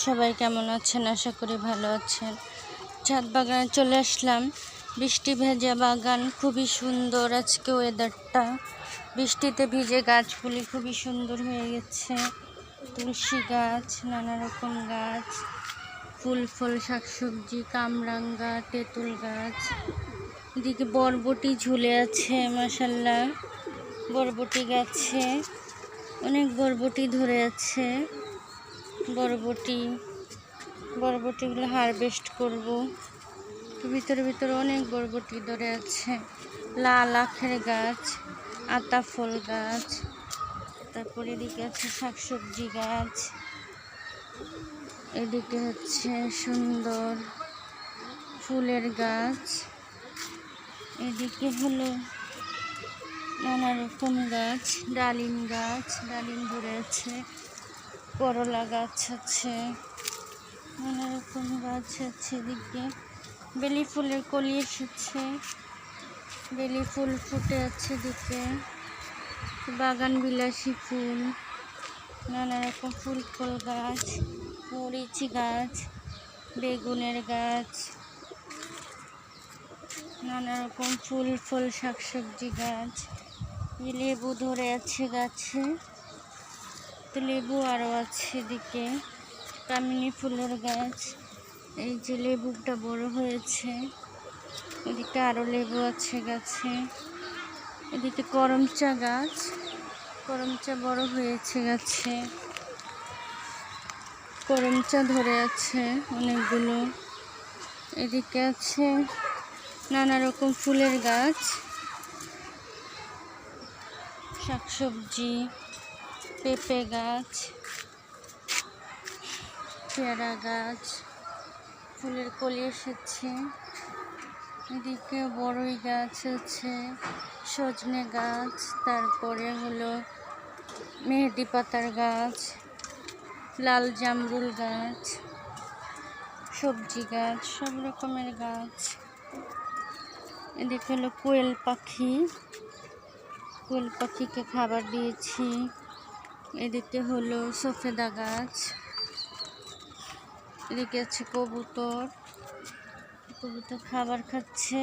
সবাই কেমন আছেন? আশা করি ভালো আছেন। ছাদ বাগানে চলে আসলাম। বৃষ্টি ভেজা বাগান, খুবই সুন্দর আজকে ওয়েদারটা। বৃষ্টিতে ভিজে গাছগুলি খুবই সুন্দর হয়ে গেছে। তুলসী গাছ, নানা রকম গাছ, ফুল ফল শাকসবজি, কামরাঙ্গা, তেঁতুল গাছ। এদিকে বরবটি ঝুলে আছে, মাশাআল্লাহ। বরবটি গাছে অনেক বরবটি ধরে আছে। বরবটিগুলো হারভেস্ট করব। ভিতরে অনেক বরবটি ধরে আছে। লাল আখের গাছ, আতা ফল গাছ, তারপরে এদিকে আছে শাকসবজি গাছ, এদিকে হচ্ছে সুন্দর ফুলের গাছ, এদিকে হলো নানা রকম গাছ, ডালিম ধরে আছে, করলা গাছ আছে, নানা রকম গাছ আছে। এদিকে বেলি ফুলের কলি এসেছে, বেলি ফুল ফুটে আছে। এদিকে বাগান বিলাসী ফুল, নানা রকম ফুল ফল গাছ, মরিচ গাছ, বেগুনের গাছ, নানা রকম ফুল ফল শাকসবজি গাছ। লেবু ধরে আছে গাছে, তো লেবু আরও আছে। এদিকে কামিনী ফুলের গাছ, এই যে লেবুটা বড় হয়েছে। এদিকে আরও লেবু আছে গাছে। এদিকে করমচা গাছ, করমচা বড় হয়েছে গাছে, করমচা ধরে আছে অনেকগুলো। এদিকে আছে নানা রকম ফুলের গাছ, শাকসবজি, পেঁপে গাছ, পেয়ারা গাছ, ফুলের কলি এসেছে। এদিকে বড়ই গাছ আছে, সজনে গাছ, তারপরে হলো মেহেদি পাতার গাছ, লাল জামরুল গাছ, সবজি গাছ, সব রকমের গাছ। এদিকে হলো কোয়েল পাখিকে খাবার দিয়েছি। এদিকে হলো সফেদা গাছ, এদিকে আছে কবুতর খাবার খাচ্ছে।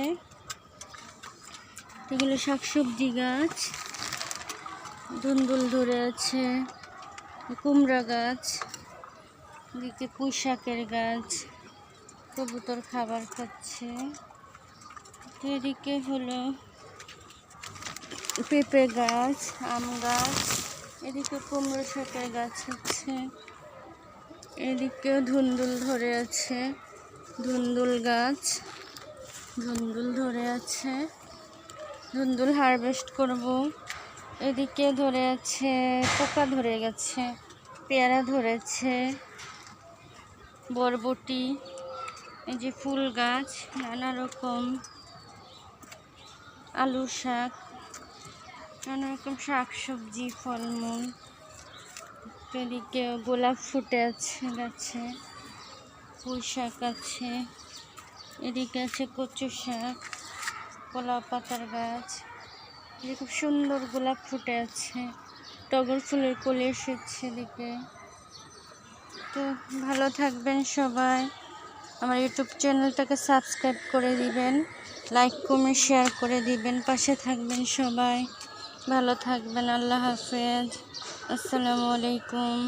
এগুলো শাকসবজি গাছ, ধুন্দুল ধরে আছে, কুমড়া গাছ, এদিকে পুঁই শাকের গাছ, কবুতর খাবার খাচ্ছে। এদিকে হলো পেঁপে গাছ, আম গাছ, এদিকে কুমড়ো শাকের গাছ আছে। এদিকে ধুন্দুল ধরে আছে, ধুন্দুল গাছ, ধুন্দুল ধরে আছে, ধুন্দুল হারভেস্ট করব। এদিকে ধরে আছে, পোকা ধরে গেছে, পেয়ারা ধরেছে, বরবটি, এই যে ফুল গাছ, নানা রকম আলু শাক, নানা রকম শাকসবজি, ফলমূল। এদিকে গোলাপ ফুটে আছে গাছে, পুঁই শাক আছে, এদিকে আছে কচু শাক, কলা পাতার গাছ। এদিকে খুব সুন্দর গোলাপ ফুটে আছে, টগর ফুলের কলি এসেছে এদিকে। তো ভালো থাকবেন সবাই, আমার ইউটিউব চ্যানেলটাকে সাবস্ক্রাইব করে দিবেন, লাইক কমেন্ট শেয়ার করে দিবেন, পাশে থাকবেন সবাই। ভালো থাকবেন। আল্লাহ হাফেজ, আসসালামু আলাইকুম।